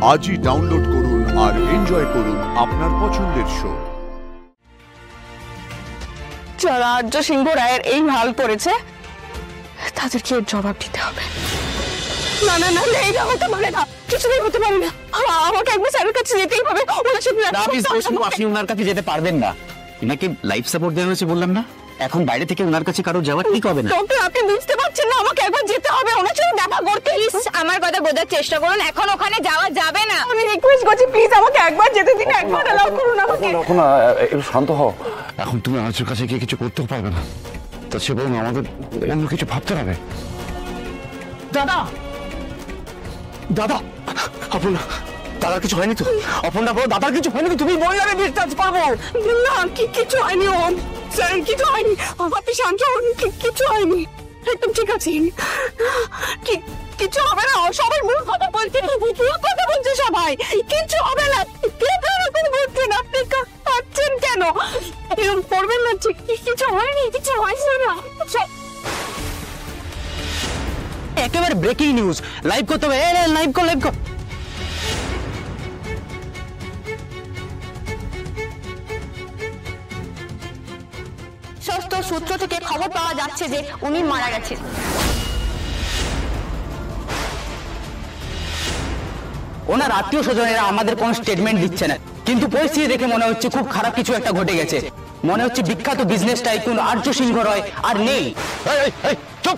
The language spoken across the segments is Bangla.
আজই ডাউনলোড করুন আর এনজয় করুন আপনার পছন্দের শো। যারা আর্য সিংহ রায়ের এই হাল করেছে তাদেরকে জবাব দিতে হবে। না না না, এই হতে পারে না, কিছুতেই হতে পারে না। আমাকে একবার স্যারের কাছে যেতেই হবে। আপনি ওনার কাছে যেতে পারবেন না, ওনাকে লাইফ সাপোর্ট দেওয়া হয়েছে বললাম না। এখন বাইরে থেকে ওনার কাছে কারো যাওয়া ঠিক হবে না। ডক্টর, আপনি বুঝতে পারছেন না, আমাকে একবার যেতে হবে, ওনার সাথে দেখা করতে। আমার কথা বোঝার চেষ্টা করুন, এখন ওখানে যাওয়া যাবে না। আমি রিকোয়েস্ট করছি, প্লিজ আমাকে একবার যেতে দিন, একবার অ্যালাউ করুন আমাকে। একটু শান্ত হও। এখন তুমি আর্যের কাছে গিয়ে কিছু করতেও পারবে না, তা সে বরং আমাদের অন্য কিছু ভাবতে হবে। দাদা দাদা, আপন দাদার কিছু হয়নি তো? অপর্ণা বলো, দাদার কিছু হয়নি তো? তুমি বই আমি বিশ্বাস করবো না, কিছু হয়নি। ওম স্যার, কিছু হয়নি। আপনি শান্ত হন, কিছু হয়নি, একদম ঠিক আছে। কিছু হবে না, সবাই মূল কথা বলছে, কথা বলছে সবাই, কিছু হবে না। এরকম বলছেন আপনি, কাঁদছেন কেন? এরকম করবেন না, কিছু হয়নি, কিছু হয়েছে না। একেবারে ব্রেকিং নিউজ, লাইভ করতে হবে। লাইভ কর, লাইভ কর। ষষ্ঠ সূত্র থেকে খবর পাওয়া যাচ্ছে যে উনি মারা গেছেন। ওনার আত্মীয় স্বজনেরা আমাদের কোনো স্টেটমেন্ট দিচ্ছে না, কিন্তু পরিস্থিতি দেখে মনে হচ্ছে খুব খারাপ কিছু একটা ঘটে গেছে। মনে হচ্ছে বিখ্যাত বিজনেস টাইকুন আর্য সিংহ রয় আর নেই। চুপ,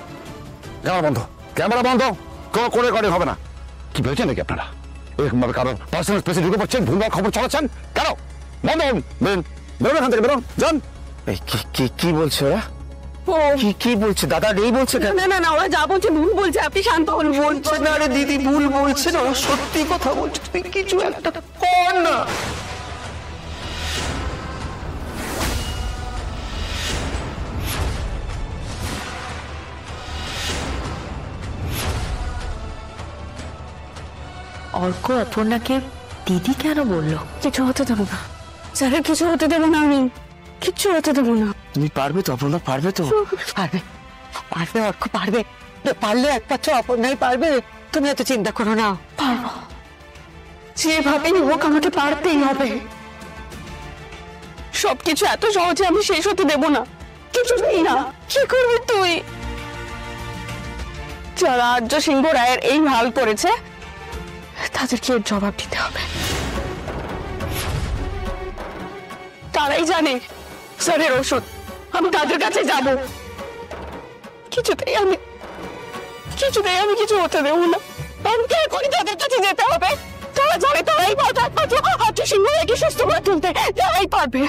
ক্যামেরা বন্ধ, ক্যামেরা বন্ধ করে করে হবে না। কি বলছেন নাকি আপনারা? এরকম ভাবে কারো পার্সোনাল স্পেসে ঢুকে পড়ছেন, ভুলভাল খবর ছড়াচ্ছেন কেন? বন্ধ করুন, বেরোন, বেরোন এখান থেকে, বেরোন, যান। কি বলছে ওরা? কি বলছে? দাদা নেই বলছে কেন? না না না, ওরা যা বলছে ভুল বলছে, আপনি শান্ত হন। বলছে না রে দিদি, ভুল বলছে না, ওরা সত্যি কথা বলছে। তুই কিছু একটা কর না। অর্ক অপর্ণাকে দিদি কেন বললো? কিছু হতে দেবো না স্যারের, কিছু হতে দেবো না, আমি কিচ্ছু হতে দেবো না। তুমি পারবে তো অপর্ণা? পারবে তো? পারবে, পারবে অর্ক, পারবে। পারলে একমাত্র অপর্ণাই পারবে। তুমি এত চিন্তা করো না, পারবো। যেভাবেই হোক আমাকে পারতেই হবে। সবকিছু এত সহজে আমি শেষ হতে দেবো না, কিছুতেই না। কি করবি তুই? যারা আর্য সিংহ রায়ের এই হাল করেছে তাদেরকে জবাব দিতে হবে। তারাই জানে স্যারের ওষুধ, আমি তাদের কাছে যাব। কিছুতেই আমি কিছু হতে দেবো না। আমি কে করি, তাদের কাছে যেতে হবে। তারা জানে, তারাই পারবে একমাত্র আর্য সিংহ রায়কে সুস্থ করে তুলতে, তারাই পারবে।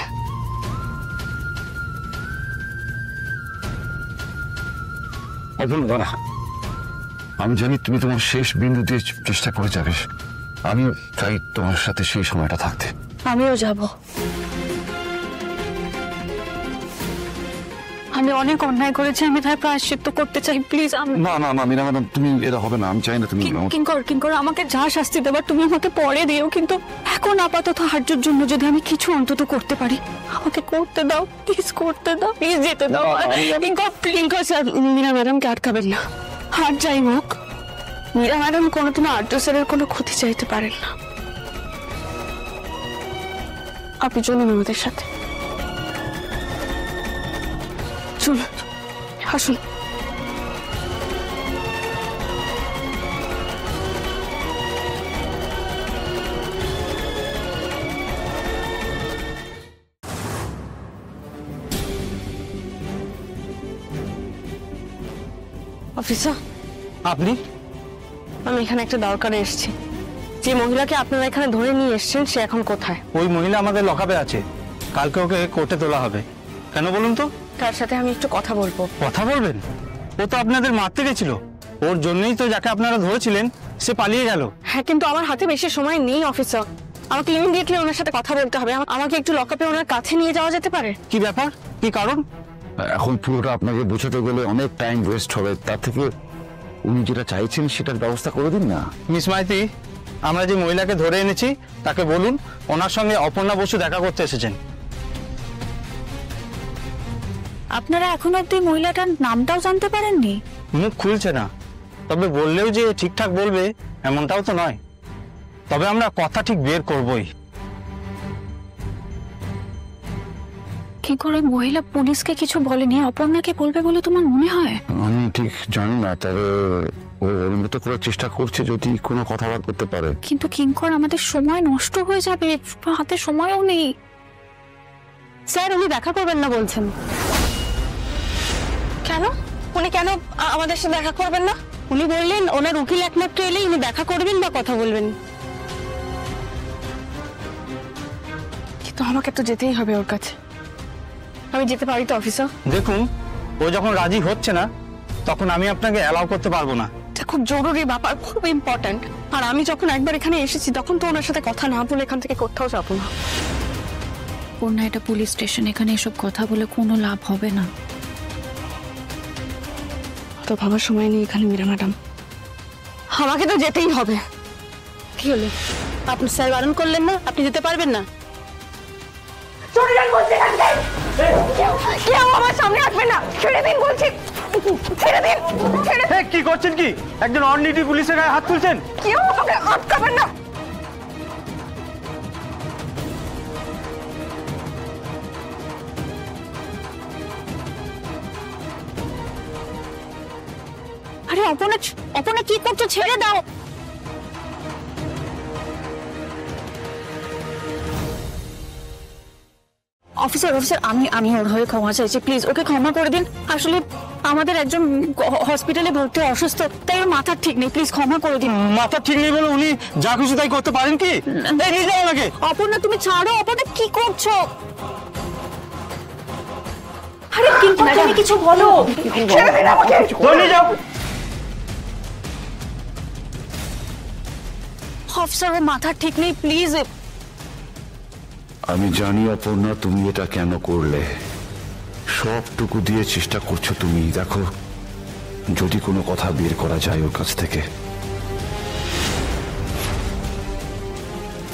দাঁড়া, আমি জানি তুমি তোমার শেষ বিন্দু দিয়ে চেষ্টা করে যাবে। আমি চাই তোমার সাথে সেই সময়টা থাকতে। আমিও যাব। আমি অনেক অন্যায় করেছি, আমি তাই প্রায়শ্চিত্ত করতে চাই। প্লিজ না না না মীরা ম্যাডাম, তুমি এটা হবে না, আমি চাই না তুমি। কিঙ্কর, আমাকে যা শাস্তি দেবার তুমি আমাকে পরে দিও, কিন্তু এখন আপাতত আর্যর জন্য যদি আমি কিছু অন্তত করতে পারি, আমাকে করতে দাও, প্লিজ করতে দাও, প্লিজ যেতে দাও। কিঙ্কর স্যার, মীরা ম্যাডামকে আটকাবেন না। আর যাই হোক, মীরা ম্যাডাম কোনোদিনও আর্য স্যারের কোনো ক্ষতি চাইতে পারেন না। আপনি চলুন আমাদের সাথে, চলুন, আসুন। অফিসার, আপনি? আমি এখানে একটা দরকারে এসেছি। যে মহিলাকে আপনারা এখানে ধরে নিয়ে এসেছেন সে এখন কোথায়? ওই মহিলা আমাদের লকআপে আছে, কালকে ওকে কোর্টে তোলা হবে। কেন বলুন তো? তার সাথে আমি একটু কথা বলবো। কথা বলবেন? ও তো আপনাদের মারতে গেছিল, ওর জন্যই তো যাকে আপনারা ধরেছিলেন সে পালিয়ে গেল। হ্যাঁ, কিন্তু আমার হাতে বেশি সময় নেই অফিসার, আমাকে ইমিডিয়েটলি ওনার সাথে কথা বলতে হবে। আমাকে একটু লকআপে ওনার কাছে নিয়ে যাওয়া যেতে পারে? কি ব্যাপার, কি কারণ? এখন পুরোটা আপনাকে বোঝাতে গেলে অনেক টাইম ওয়েস্ট হবে, তার থেকে উনি যেটা চাইছেন সেটার ব্যবস্থা করে দিন না। মিস মাইতি, আমরা যে মহিলাকে ধরে এনেছি তাকে বলুন ওনার সঙ্গে অপর্ণা বসু দেখা করতে এসেছেন। আপনারা এখনো অব্দি মহিলাটার নামটাও জানতে পারেননি? মুখ খুলছে না, তবে বললেও যে ঠিকঠাক বলবে এমনটাও তো নয়। তবে আমরা কথা ঠিক বের করবই। কি করে মহিলা পুলিশকে কিছু বলেনি, অপর্ণাকে বলবে বলে তোমার মনে হয়? আমি ঠিক জানি না, তবে ও ওর মতো করার চেষ্টা করছে যদি কোনো কথা বার করতে পারে। কিন্তু কিঙ্কর, আমাদের সময় নষ্ট হয়ে যাবে, হাতে সময়ও নেই। স্যার উনি দেখা করবেন না বলছেন। কেন? উনি কেন আমাদের সাথে দেখা করবেন না? উনি বললেন ওনার উকিল একমাত্র এলেই উনি দেখা করবেন বা কথা বলবেন। কিন্তু আমাকে তো যেতেই হবে ওর কাছে। আমি যেতে পারি তো অফিসার? দেখুন, ও যখন রাজি হচ্ছে না তখন আমি আপনাকে অ্যালাউ করতে পারবো না। এটা খুব জরুরি ব্যাপার, খুব ইম্পর্ট্যান্ট। আর আমি যখন একবার এখানে এসেছি তখন তো ওনার সাথে কথা না বলে এখান থেকে কোথাও যাবো না। পূর্ণা, এটা পুলিশ স্টেশন, এখানে এসব কথা বলে কোনো লাভ হবে না। তো ভাবার সময় নেই এখানে মীরা ম্যাডাম, আমাকে তো যেতেই হবে। কি হলো? আপনি স্যার বারণ করলেন না? আপনি যেতে পারবেন না? কেউ আমার সামনে আসবে না, ছেড়ে দিন বলছি, ছেড়ে দিন, ছেড়ে দিন। কি করছেন কি? একজন অনডিউটি পুলিশের গায়ে হাত তুলছেন? কেউ আমাকে আটকাবেন না। আরে অপর্ণা, অপর্ণা কি করছো? ছেড়ে দাও। অফিসার, অফিসার, আমি ওর হয়ে ক্ষমা চাইছি, প্লিজ ওকে ক্ষমা করে দিন। আসলে আমাদের একজন হসপিটালে ভর্তি অসুস্থ, তাই ওর মাথার ঠিক নেই, প্লিজ ক্ষমা করে দিন। মাথা ঠিক নেই বলে উনি যা খুশি তাই করতে পারেন কি? নিয়ে যাও আমাকে। অপর্ণা তুমি ছাড়ো, অপর্ণা কি করছো? আরে কিন্তু তুমি কিছু বলো। ছেড়ে দিন আমাকে। নিয়ে যাও। অফিসার, ওর মাথার ঠিক নেই, প্লিজ। আমি জানি অপর্ণা তুমি এটা কেন করলে, সবটুকু দিয়ে চেষ্টা করছো তুমি। দেখো যদি কোনো কথা বের করা যায় ওর কাছ থেকে।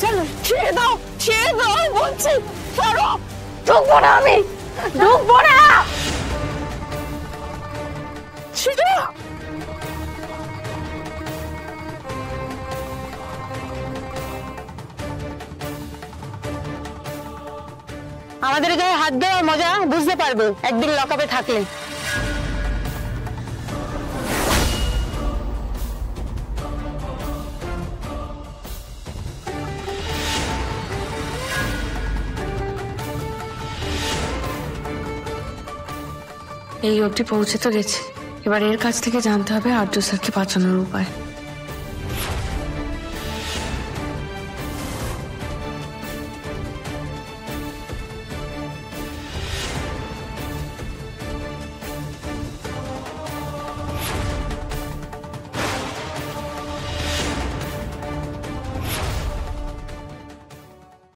চলো, ছেড়ে দাও, ছেড়ে দাও বলছি, ছাড়ো। ঢুকবো না আমি, ঢুকবো না। ছেড়ে দাও। আমাদের গায়ে হাত দেওয়ার মজা বুঝতে পারবো একদিন লকআপে থাকলে। এই অবধি পৌঁছে তো গেছে, এবার এর কাছ থেকে জানতে হবে আর্য স্যারকে বাঁচানোর উপায়।